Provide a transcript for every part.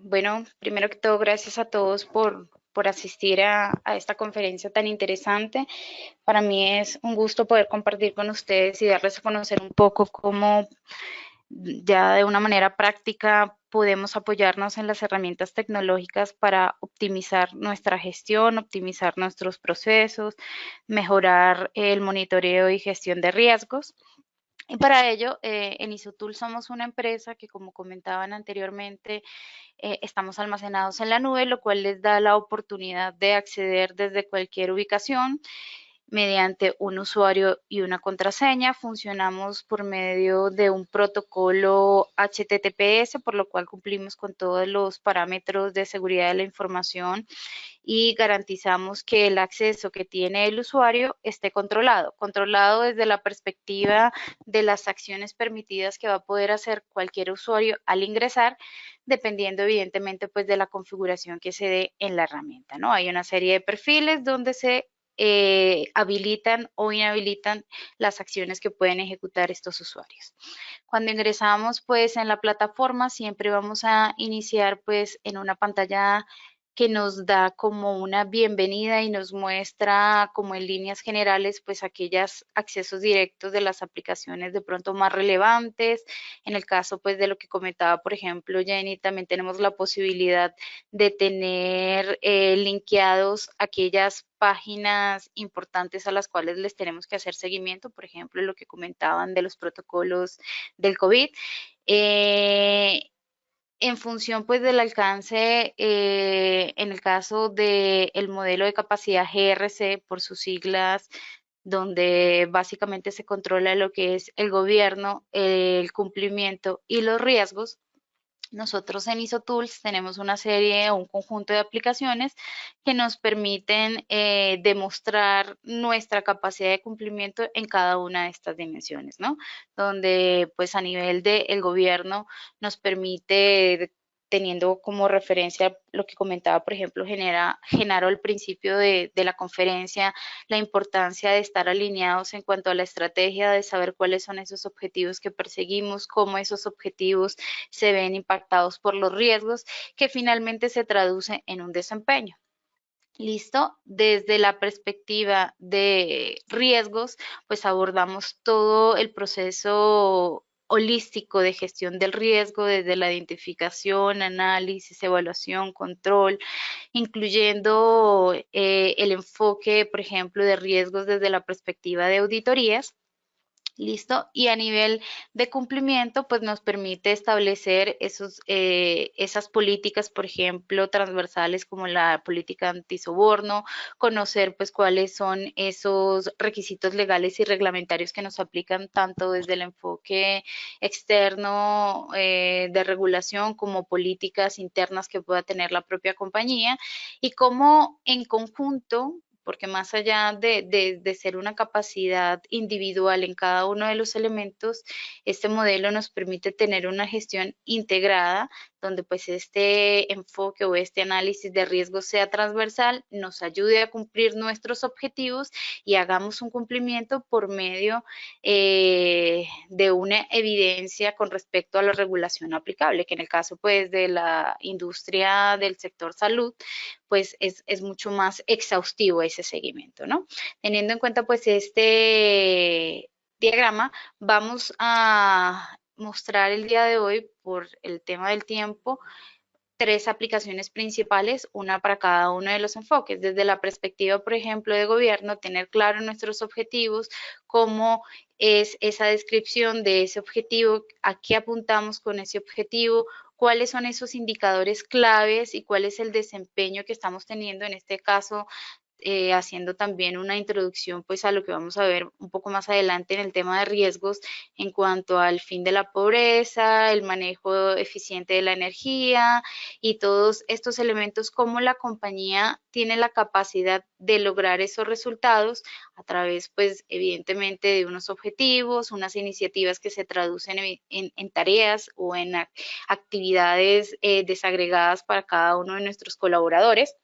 Bueno, primero que todo, gracias a todos por asistir a esta conferencia tan interesante. Para mí es un gusto poder compartir con ustedes y darles a conocer un poco cómo ya de una manera práctica podemos apoyarnos en las herramientas tecnológicas para optimizar nuestra gestión, optimizar nuestros procesos, mejorar el monitoreo y gestión de riesgos. Y para ello, en Isotool somos una empresa que, como comentaban anteriormente, estamos almacenados en la nube, lo cual les da la oportunidad de acceder desde cualquier ubicación mediante un usuario y una contraseña. Funcionamos por medio de un protocolo HTTPS, por lo cual cumplimos con todos los parámetros de seguridad de la información y garantizamos que el acceso que tiene el usuario esté controlado desde la perspectiva de las acciones permitidas que va a poder hacer cualquier usuario al ingresar, dependiendo evidentemente pues de la configuración que se dé en la herramienta, ¿no? Hay una serie de perfiles donde se habilitan o inhabilitan las acciones que pueden ejecutar estos usuarios. Cuando ingresamos pues en la plataforma siempre vamos a iniciar pues en una pantalla que nos da como una bienvenida y nos muestra como en líneas generales pues aquellos accesos directos de las aplicaciones de pronto más relevantes. En el caso pues de lo que comentaba por ejemplo Jenny, también tenemos la posibilidad de tener linkeados aquellas páginas importantes a las cuales les tenemos que hacer seguimiento, por ejemplo lo que comentaban de los protocolos del COVID. Eh, en función pues del alcance, en el caso del modelo de capacidad GRC, por sus siglas, donde básicamente se controla lo que es el gobierno, el cumplimiento y los riesgos. Nosotros en IsoTools tenemos una serie o un conjunto de aplicaciones que nos permiten demostrar nuestra capacidad de cumplimiento en cada una de estas dimensiones, ¿no? Donde pues a nivel del gobierno nos permite, teniendo como referencia lo que comentaba, por ejemplo, Genaro al principio de la conferencia, la importancia de estar alineados en cuanto a la estrategia, de saber cuáles son esos objetivos que perseguimos, cómo esos objetivos se ven impactados por los riesgos, que finalmente se traduce en un desempeño. Listo, desde la perspectiva de riesgos, pues abordamos todo el proceso holístico de gestión del riesgo, desde la identificación, análisis, evaluación, control, incluyendo el enfoque, por ejemplo, de riesgos desde la perspectiva de auditorías. Listo. Y a nivel de cumplimiento, pues nos permite establecer esas políticas, por ejemplo, transversales como la política antisoborno, conocer pues cuáles son esos requisitos legales y reglamentarios que nos aplican tanto desde el enfoque externo de regulación como políticas internas que pueda tener la propia compañía y cómo en conjunto, porque más allá de ser una capacidad individual en cada uno de los elementos, este modelo nos permite tener una gestión integrada, donde pues este enfoque o este análisis de riesgo sea transversal, nos ayude a cumplir nuestros objetivos y hagamos un cumplimiento por medio de una evidencia con respecto a la regulación aplicable, que en el caso pues de la industria del sector salud, pues es mucho más exhaustivo ese seguimiento, ¿no? Teniendo en cuenta pues este diagrama, vamos a mostrar el día de hoy, por el tema del tiempo, tres aplicaciones principales, una para cada uno de los enfoques. Desde la perspectiva, por ejemplo, de gobierno, tener claro nuestros objetivos, cómo es esa descripción de ese objetivo, a qué apuntamos con ese objetivo, cuáles son esos indicadores claves y cuál es el desempeño que estamos teniendo en este caso haciendo también una introducción pues a lo que vamos a ver un poco más adelante en el tema de riesgos en cuanto al fin de la pobreza, el manejo eficiente de la energía y todos estos elementos, cómo la compañía tiene la capacidad de lograr esos resultados a través pues evidentemente de unos objetivos, unas iniciativas que se traducen en tareas o en actividades desagregadas para cada uno de nuestros colaboradores.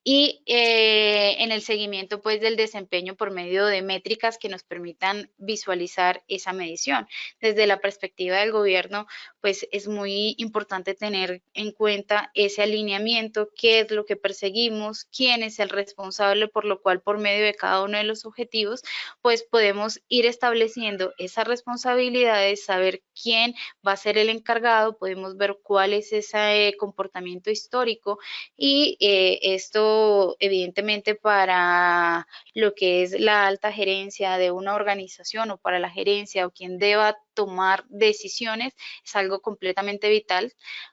y en el seguimiento pues del desempeño por medio de métricas que nos permitan visualizar esa medición. Desde la perspectiva del gobierno, pues es muy importante tener en cuenta ese alineamiento, qué es lo que perseguimos, quién es el responsable, por lo cual por medio de cada uno de los objetivos, pues podemos ir estableciendo esas responsabilidades, saber quién va a ser el encargado, podemos ver cuál es ese comportamiento histórico y esto evidentemente para lo que es la alta gerencia de una organización o para la gerencia o quien deba tomar decisiones es algo completamente vital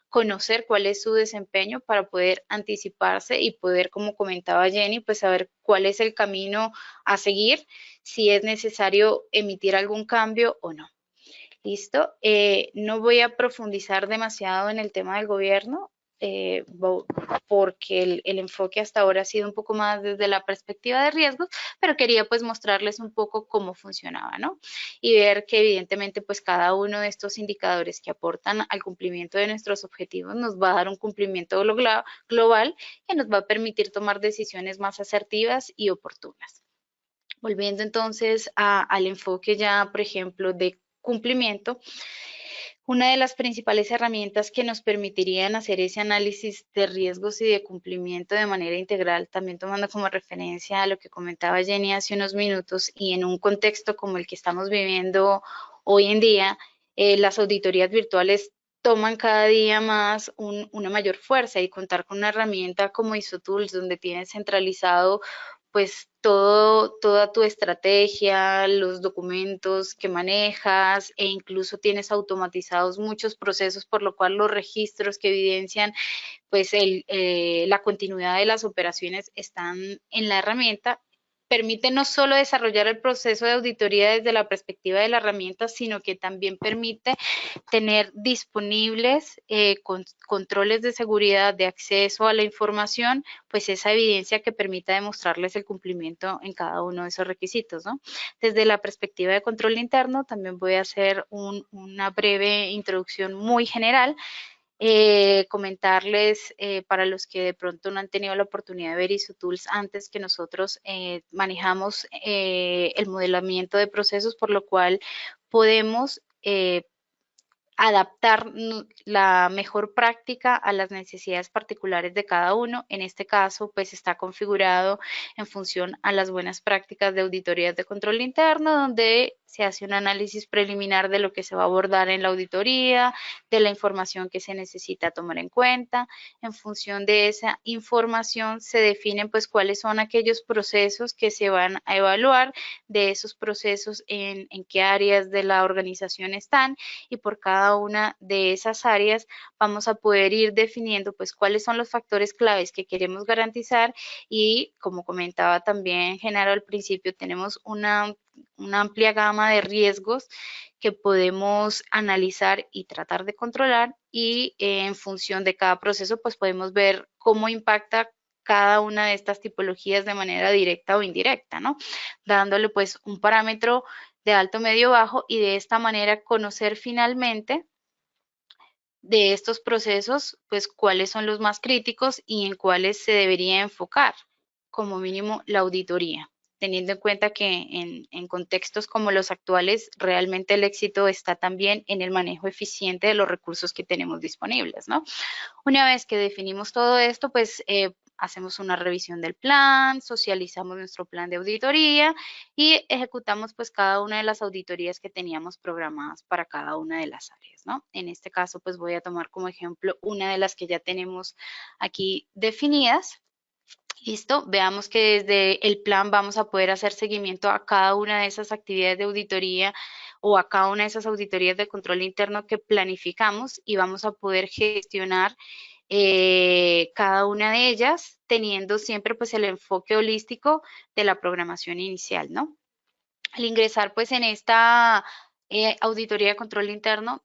conocer cuál es su desempeño para poder anticiparse y poder, como comentaba Jenny, pues saber cuál es el camino a seguir, si es necesario emitir algún cambio o no. ¿Listo? No voy a profundizar demasiado en el tema del gobierno, eh, porque el enfoque hasta ahora ha sido un poco más desde la perspectiva de riesgos, pero quería pues mostrarles un poco cómo funcionaba, ¿no? Y ver que evidentemente pues cada uno de estos indicadores que aportan al cumplimiento de nuestros objetivos nos va a dar un cumplimiento global que nos va a permitir tomar decisiones más asertivas y oportunas. Volviendo entonces al enfoque ya, por ejemplo, de cumplimiento, una de las principales herramientas que nos permitirían hacer ese análisis de riesgos y de cumplimiento de manera integral, también tomando como referencia a lo que comentaba Jenny hace unos minutos y en un contexto como el que estamos viviendo hoy en día, las auditorías virtuales toman cada día más una mayor fuerza y contar con una herramienta como ISOTools donde tienes centralizado pues toda tu estrategia, los documentos que manejas e incluso tienes automatizados muchos procesos, por lo cual los registros que evidencian pues la continuidad de las operaciones están en la herramienta. Permite no solo desarrollar el proceso de auditoría desde la perspectiva de la herramienta, sino que también permite tener disponibles controles de seguridad, de acceso a la información, pues esa evidencia que permita demostrarles el cumplimiento en cada uno de esos requisitos, ¿no? Desde la perspectiva de control interno, también voy a hacer una breve introducción muy general, comentarles para los que de pronto no han tenido la oportunidad de ver ISOTools antes que nosotros manejamos el modelamiento de procesos, por lo cual podemos adaptar la mejor práctica a las necesidades particulares de cada uno. En este caso, pues está configurado en función a las buenas prácticas de auditorías de control interno, donde se hace un análisis preliminar de lo que se va a abordar en la auditoría, de la información que se necesita tomar en cuenta. En función de esa información se definen pues cuáles son aquellos procesos que se van a evaluar, de esos procesos en qué áreas de la organización están y por cada una de esas áreas vamos a poder ir definiendo pues cuáles son los factores claves que queremos garantizar y como comentaba también Genaro al principio, tenemos una amplia gama de riesgos que podemos analizar y tratar de controlar y en función de cada proceso pues podemos ver cómo impacta cada una de estas tipologías de manera directa o indirecta, ¿no? Dándole pues un parámetro de alto, medio, bajo y de esta manera conocer finalmente de estos procesos, pues cuáles son los más críticos y en cuáles se debería enfocar, como mínimo la auditoría, teniendo en cuenta que en contextos como los actuales, realmente el éxito está también en el manejo eficiente de los recursos que tenemos disponibles, ¿no? Una vez que definimos todo esto, pues hacemos una revisión del plan, socializamos nuestro plan de auditoría y ejecutamos pues cada una de las auditorías que teníamos programadas para cada una de las áreas, ¿no? En este caso pues voy a tomar como ejemplo una de las que ya tenemos aquí definidas. Listo, veamos que desde el plan vamos a poder hacer seguimiento a cada una de esas actividades de auditoría o a cada una de esas auditorías de control interno que planificamos y vamos a poder gestionar cada una de ellas teniendo siempre pues el enfoque holístico de la programación inicial, ¿no? Al ingresar pues en esta auditoría de control interno,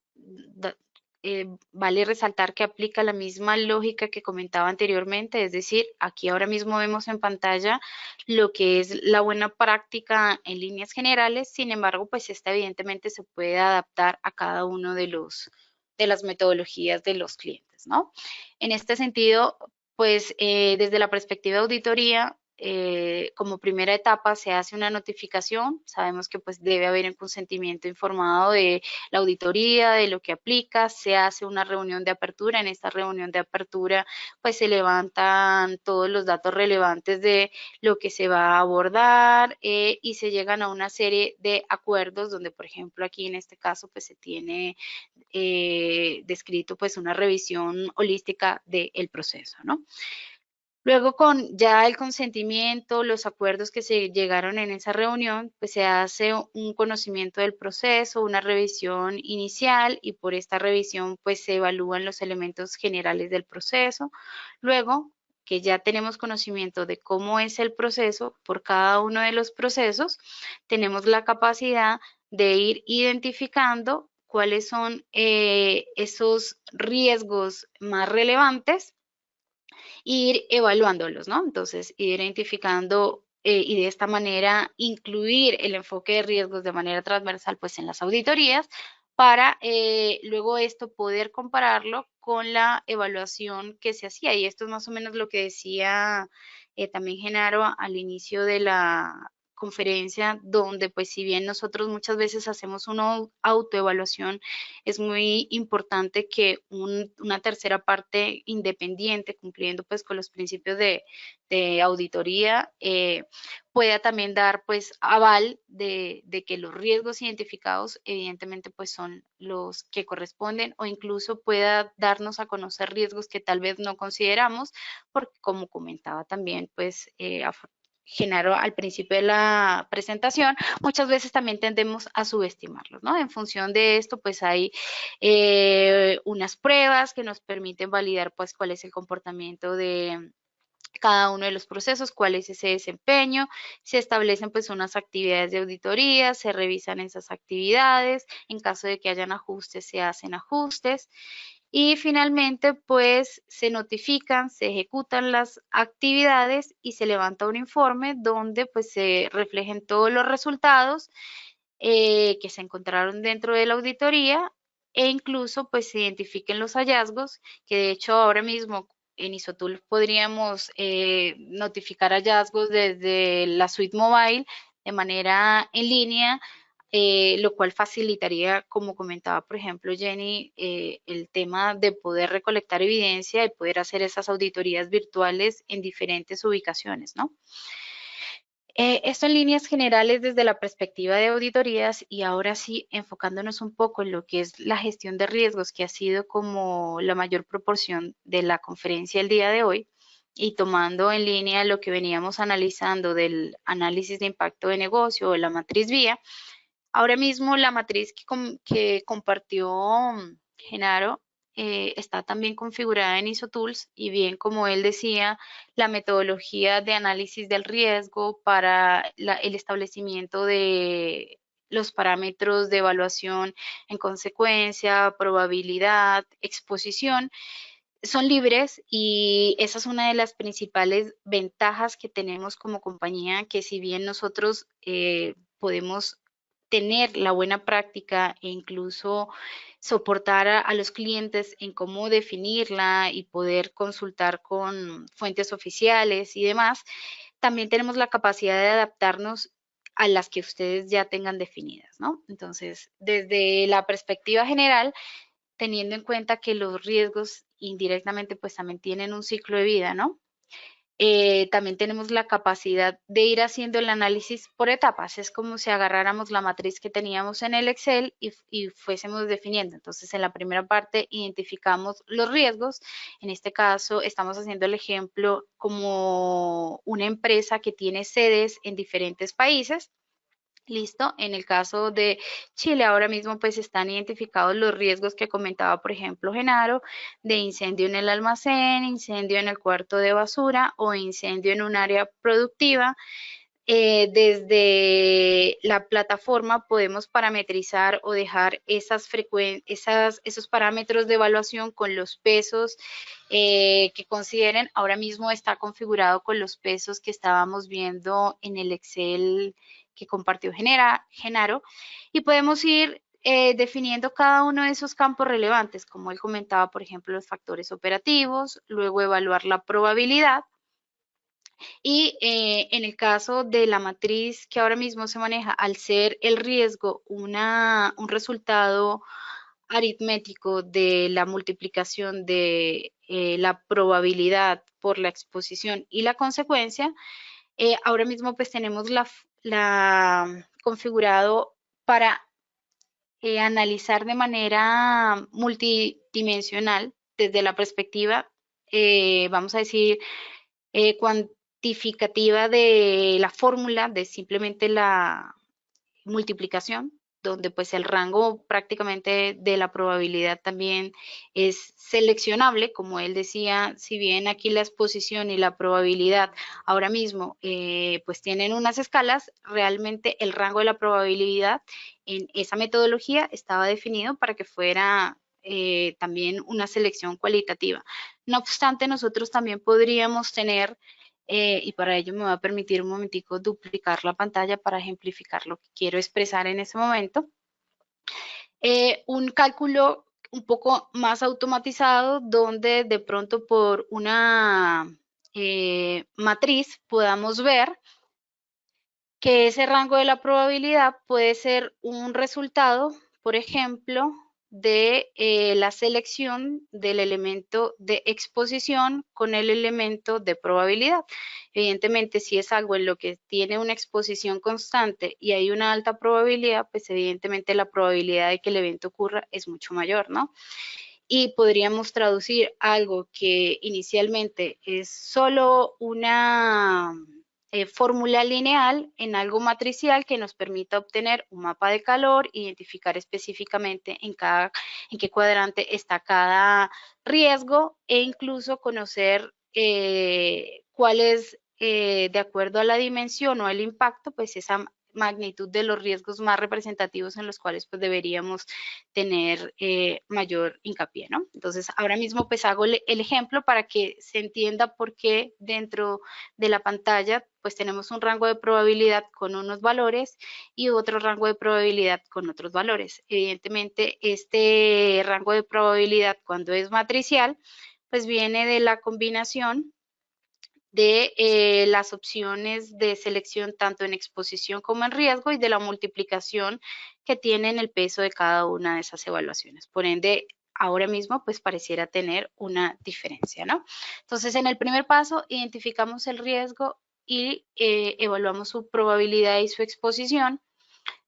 vale resaltar que aplica la misma lógica que comentaba anteriormente, es decir, aquí ahora mismo vemos en pantalla lo que es la buena práctica en líneas generales, sin embargo, pues esta evidentemente se puede adaptar a cada uno de las metodologías de los clientes, ¿no? En este sentido, pues desde la perspectiva de auditoría, como primera etapa se hace una notificación. Sabemos que pues debe haber un consentimiento informado de la auditoría, de lo que aplica. Se hace una reunión de apertura. En esta reunión de apertura pues se levantan todos los datos relevantes de lo que se va a abordar, y se llegan a una serie de acuerdos donde, por ejemplo, aquí en este caso pues se tiene descrito pues una revisión holística del proceso, ¿no? Luego, con ya el consentimiento, los acuerdos que se llegaron en esa reunión, pues se hace un conocimiento del proceso, una revisión inicial, y por esta revisión pues se evalúan los elementos generales del proceso. Luego que ya tenemos conocimiento de cómo es el proceso por cada uno de los procesos, tenemos la capacidad de ir identificando cuáles son esos riesgos más relevantes, ir evaluándolos, ¿no? Entonces, ir identificando y de esta manera incluir el enfoque de riesgos de manera transversal pues en las auditorías, para luego esto poder compararlo con la evaluación que se hacía. Y esto es más o menos lo que decía también Genaro al inicio de la conferencia, donde pues si bien nosotros muchas veces hacemos una autoevaluación, es muy importante que una tercera parte independiente, cumpliendo pues con los principios de auditoría, pueda también dar pues aval de que los riesgos identificados evidentemente pues son los que corresponden, o incluso pueda darnos a conocer riesgos que tal vez no consideramos, porque como comentaba también pues Genaro al principio de la presentación, muchas veces también tendemos a subestimarlos, ¿no? En función de esto, pues hay unas pruebas que nos permiten validar, pues, cuál es el comportamiento de cada uno de los procesos, cuál es ese desempeño. Se establecen pues unas actividades de auditoría, se revisan esas actividades, en caso de que hayan ajustes, se hacen ajustes, y finalmente pues se notifican, se ejecutan las actividades y se levanta un informe donde pues se reflejen todos los resultados que se encontraron dentro de la auditoría, e incluso pues se identifiquen los hallazgos, que de hecho ahora mismo en Isotool podríamos notificar hallazgos desde la suite mobile de manera en línea, lo cual facilitaría, como comentaba por ejemplo Jenny, el tema de poder recolectar evidencia y poder hacer esas auditorías virtuales en diferentes ubicaciones, ¿no? Esto en líneas generales desde la perspectiva de auditorías, y ahora sí enfocándonos un poco en lo que es la gestión de riesgos, que ha sido como la mayor proporción de la conferencia el día de hoy, y tomando en línea lo que veníamos analizando del análisis de impacto de negocio o la matriz vía. Ahora mismo la matriz que compartió Genaro está también configurada en IsoTools, y bien como él decía, la metodología de análisis del riesgo para el establecimiento de los parámetros de evaluación en consecuencia, probabilidad, exposición, son libres, y esa es una de las principales ventajas que tenemos como compañía, que si bien nosotros podemos tener la buena práctica e incluso soportar a los clientes en cómo definirla y poder consultar con fuentes oficiales y demás, también tenemos la capacidad de adaptarnos a las que ustedes ya tengan definidas, ¿no? Entonces, desde la perspectiva general, teniendo en cuenta que los riesgos indirectamente pues también tienen un ciclo de vida, ¿no? También tenemos la capacidad de ir haciendo el análisis por etapas. Es como si agarráramos la matriz que teníamos en el Excel y fuésemos definiendo. Entonces, en la primera parte identificamos los riesgos. En este caso, estamos haciendo el ejemplo como una empresa que tiene sedes en diferentes países. Listo, en el caso de Chile ahora mismo pues están identificados los riesgos que comentaba por ejemplo Genaro, de incendio en el almacén, incendio en el cuarto de basura o incendio en un área productiva. Desde la plataforma podemos parametrizar o dejar esos parámetros de evaluación con los pesos que consideren. Ahora mismo está configurado con los pesos que estábamos viendo en el Excel que compartió Genaro, y podemos ir definiendo cada uno de esos campos relevantes, como él comentaba, por ejemplo, los factores operativos, luego evaluar la probabilidad y en el caso de la matriz que ahora mismo se maneja, al ser el riesgo un resultado aritmético de la multiplicación de la probabilidad por la exposición y la consecuencia, ahora mismo pues tenemos la configurado para analizar de manera multidimensional desde la perspectiva, vamos a decir, cuantificativa de la fórmula de simplemente la multiplicación, donde pues el rango prácticamente de la probabilidad también es seleccionable, como él decía, si bien aquí la exposición y la probabilidad ahora mismo pues tienen unas escalas, realmente el rango de la probabilidad en esa metodología estaba definido para que fuera también una selección cualitativa. No obstante, nosotros también podríamos tener y para ello me va a permitir un momentico duplicar la pantalla para ejemplificar lo que quiero expresar en ese momento. Un cálculo un poco más automatizado donde de pronto por una matriz podamos ver que ese rango de la probabilidad puede ser un resultado, por ejemplo, de la selección del elemento de exposición con el elemento de probabilidad. Evidentemente, si es algo en lo que tiene una exposición constante y hay una alta probabilidad, pues evidentemente la probabilidad de que el evento ocurra es mucho mayor, ¿no? Y podríamos traducir algo que inicialmente es solo una fórmula lineal en algo matricial que nos permita obtener un mapa de calor, identificar específicamente en qué cuadrante está cada riesgo e incluso conocer cuál es, de acuerdo a la dimensión o el impacto, pues esa magnitud de los riesgos más representativos en los cuales pues deberíamos tener mayor hincapié, ¿no? Entonces, ahora mismo pues hago el ejemplo para que se entienda por qué dentro de la pantalla pues tenemos un rango de probabilidad con unos valores y otro rango de probabilidad con otros valores. Evidentemente, este rango de probabilidad cuando es matricial, pues viene de la combinación de las opciones de selección tanto en exposición como en riesgo y de la multiplicación que tienen el peso de cada una de esas evaluaciones. Por ende, ahora mismo pues pareciera tener una diferencia, ¿no? Entonces, en el primer paso identificamos el riesgo y evaluamos su probabilidad y su exposición.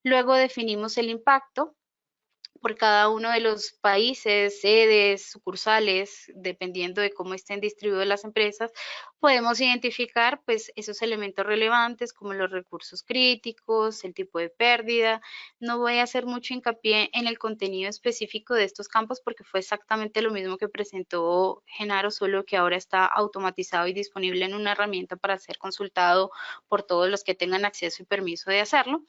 Luego definimos el impacto por cada uno de los países, sedes, sucursales, dependiendo de cómo estén distribuidas las empresas, podemos identificar pues esos elementos relevantes como los recursos críticos, el tipo de pérdida. No voy a hacer mucho hincapié en el contenido específico de estos campos porque fue exactamente lo mismo que presentó Genaro, solo que ahora está automatizado y disponible en una herramienta para ser consultado por todos los que tengan acceso y permiso de hacerlo.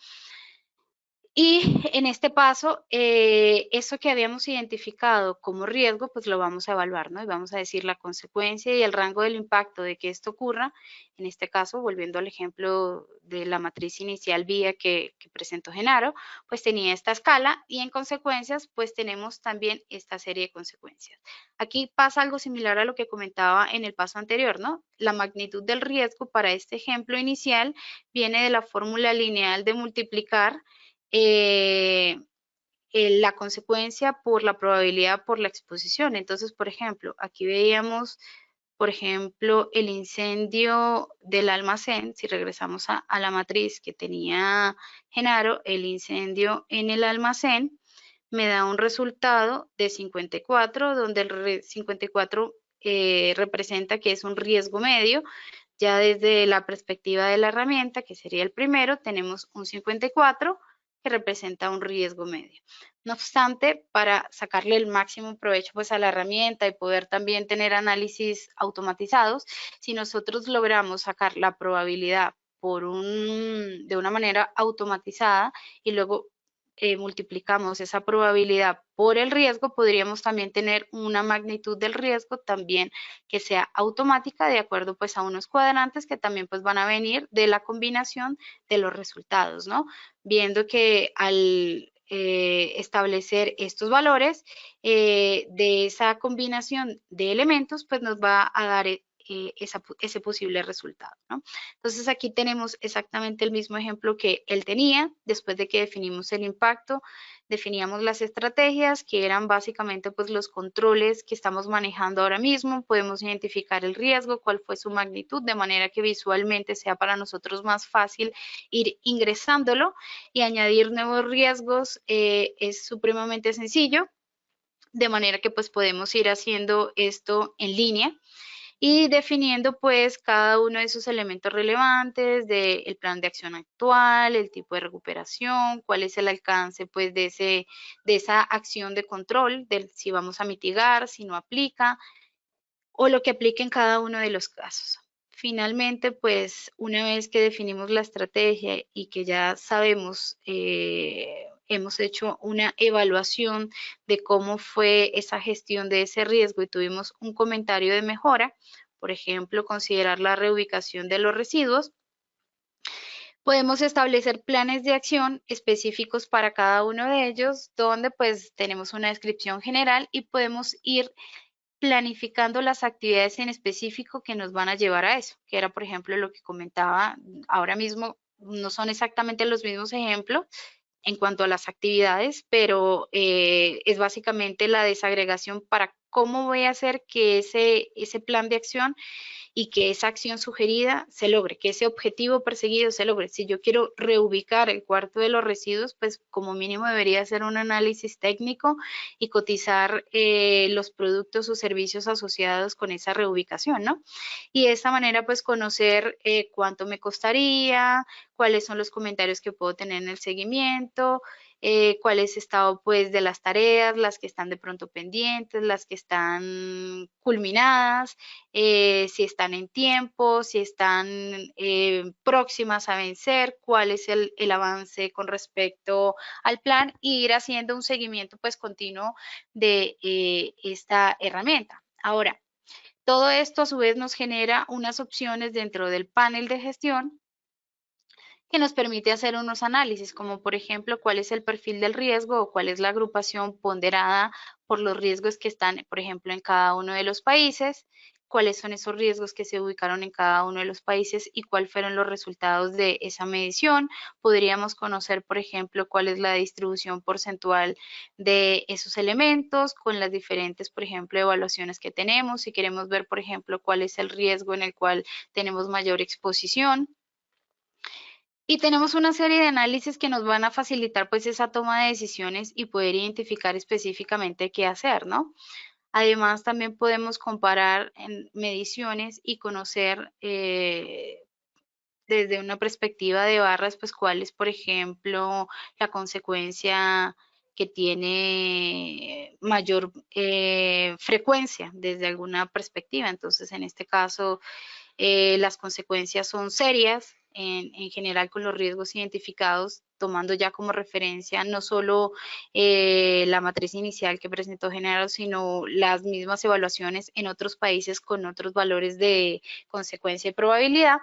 Y en este paso, eso que habíamos identificado como riesgo, pues lo vamos a evaluar, ¿no? Y vamos a decir la consecuencia y el rango del impacto de que esto ocurra. En este caso, volviendo al ejemplo de la matriz inicial vía que presentó Genaro, pues tenía esta escala y en consecuencias, pues tenemos también esta serie de consecuencias. Aquí pasa algo similar a lo que comentaba en el paso anterior, ¿no? La magnitud del riesgo para este ejemplo inicial viene de la fórmula lineal de multiplicar eh, la consecuencia por la probabilidad por la exposición. Entonces, por ejemplo, aquí veíamos, por ejemplo, el incendio del almacén, si regresamos a la matriz que tenía Genaro, el incendio en el almacén me da un resultado de 54, donde el 54 representa que es un riesgo medio. Ya desde la perspectiva de la herramienta, que sería el primero, tenemos un 54 que representa un riesgo medio. No obstante, para sacarle el máximo provecho pues a la herramienta y poder también tener análisis automatizados, si nosotros logramos sacar la probabilidad de una manera automatizada y luego multiplicamos esa probabilidad por el riesgo, podríamos también tener una magnitud del riesgo también que sea automática de acuerdo pues a unos cuadrantes que también pues van a venir de la combinación de los resultados, ¿no? Viendo que al establecer estos valores, de esa combinación de elementos, pues nos va a dar ese posible resultado, ¿no? Entonces aquí tenemos exactamente el mismo ejemplo que él tenía, después de que definimos el impacto, definíamos las estrategias, que eran básicamente pues los controles que estamos manejando ahora mismo, podemos identificar el riesgo, cuál fue su magnitud, de manera que visualmente sea para nosotros más fácil ir ingresándolo, y añadir nuevos riesgos es supremamente sencillo, de manera que pues podemos ir haciendo esto en línea y definiendo pues cada uno de esos elementos relevantes del plan de acción actual, el tipo de recuperación, cuál es el alcance pues de esa acción de control, de si vamos a mitigar, si no aplica, o lo que aplique en cada uno de los casos. Finalmente, pues una vez que definimos la estrategia y que ya sabemos, hemos hecho una evaluación de cómo fue esa gestión de ese riesgo y tuvimos un comentario de mejora, por ejemplo, considerar la reubicación de los residuos, podemos establecer planes de acción específicos para cada uno de ellos, donde pues tenemos una descripción general y podemos ir planificando las actividades en específico que nos van a llevar a eso, que era, por ejemplo, lo que comentaba ahora mismo, no son exactamente los mismos ejemplos en cuanto a las actividades, pero es básicamente la desagregación para cómo voy a hacer que ese plan de acción y que esa acción sugerida se logre, que ese objetivo perseguido se logre. Si yo quiero reubicar el cuarto de los residuos, pues como mínimo debería hacer un análisis técnico y cotizar los productos o servicios asociados con esa reubicación, ¿no? Y de esta manera, pues conocer cuánto me costaría, cuáles son los comentarios que puedo tener en el seguimiento, cuál es el estado pues de las tareas, las que están de pronto pendientes, las que están culminadas, si están en tiempo, si están próximas a vencer, cuál es el avance con respecto al plan, y ir haciendo un seguimiento pues continuo de esta herramienta. Ahora, todo esto a su vez nos genera unas opciones dentro del panel de gestión que nos permite hacer unos análisis, como por ejemplo cuál es el perfil del riesgo o cuál es la agrupación ponderada por los riesgos que están, por ejemplo, en cada uno de los países, cuáles son esos riesgos que se ubicaron en cada uno de los países y cuáles fueron los resultados de esa medición. Podríamos conocer, por ejemplo, cuál es la distribución porcentual de esos elementos con las diferentes, por ejemplo, evaluaciones que tenemos. Si queremos ver, por ejemplo, cuál es el riesgo en el cual tenemos mayor exposición. Y tenemos una serie de análisis que nos van a facilitar pues esa toma de decisiones y poder identificar específicamente qué hacer, ¿no? Además, también podemos comparar en mediciones y conocer desde una perspectiva de barras, pues cuál es, por ejemplo, la consecuencia que tiene mayor frecuencia desde alguna perspectiva. Entonces, en este caso, las consecuencias son serias en general con los riesgos identificados, tomando ya como referencia no solo la matriz inicial que presentó General, sino las mismas evaluaciones en otros países con otros valores de consecuencia y probabilidad.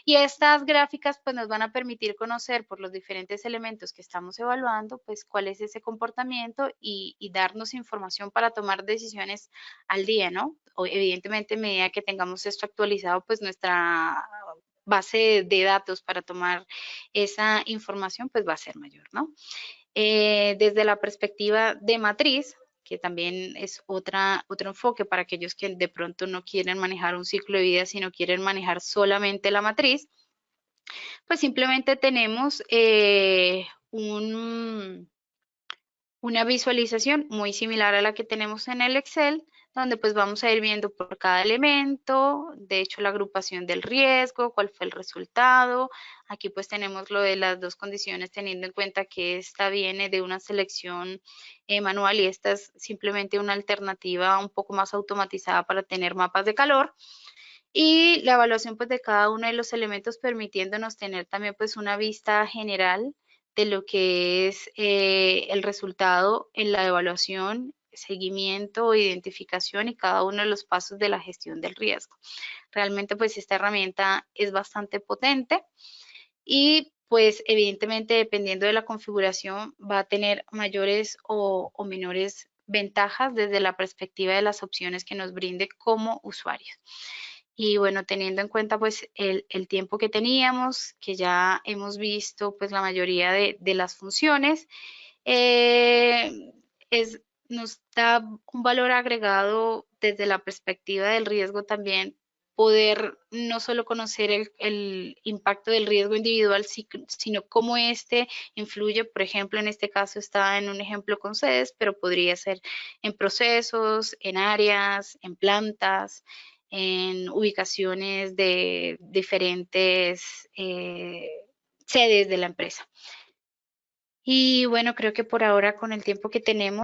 Y estas gráficas pues nos van a permitir conocer por los diferentes elementos que estamos evaluando, pues cuál es ese comportamiento y darnos información para tomar decisiones al día, ¿no? O, evidentemente, a medida que tengamos esto actualizado, pues nuestra base de datos para tomar esa información pues va a ser mayor, ¿no? Desde la perspectiva de matriz, que también es otro enfoque para aquellos que de pronto no quieren manejar un ciclo de vida, sino quieren manejar solamente la matriz, pues simplemente tenemos una visualización muy similar a la que tenemos en el Excel, donde pues vamos a ir viendo por cada elemento, de hecho la agrupación del riesgo, cuál fue el resultado. Aquí pues tenemos lo de las dos condiciones, teniendo en cuenta que esta viene de una selección manual y esta es simplemente una alternativa un poco más automatizada para tener mapas de calor. Y la evaluación pues de cada uno de los elementos, permitiéndonos tener también pues una vista general de lo que es el resultado en la evaluación, seguimiento, identificación y cada uno de los pasos de la gestión del riesgo. Realmente pues esta herramienta es bastante potente y pues evidentemente dependiendo de la configuración va a tener mayores o menores ventajas desde la perspectiva de las opciones que nos brinde como usuarios. Y bueno, teniendo en cuenta pues el tiempo que teníamos, que ya hemos visto pues la mayoría de las funciones, eh, es, nos da un valor agregado desde la perspectiva del riesgo también poder no solo conocer el impacto del riesgo individual, sino cómo este influye, por ejemplo, en este caso está en un ejemplo con sedes, pero podría ser en procesos, en áreas, en plantas, en ubicaciones de diferentes sedes de la empresa. Y bueno, creo que por ahora con el tiempo que tenemos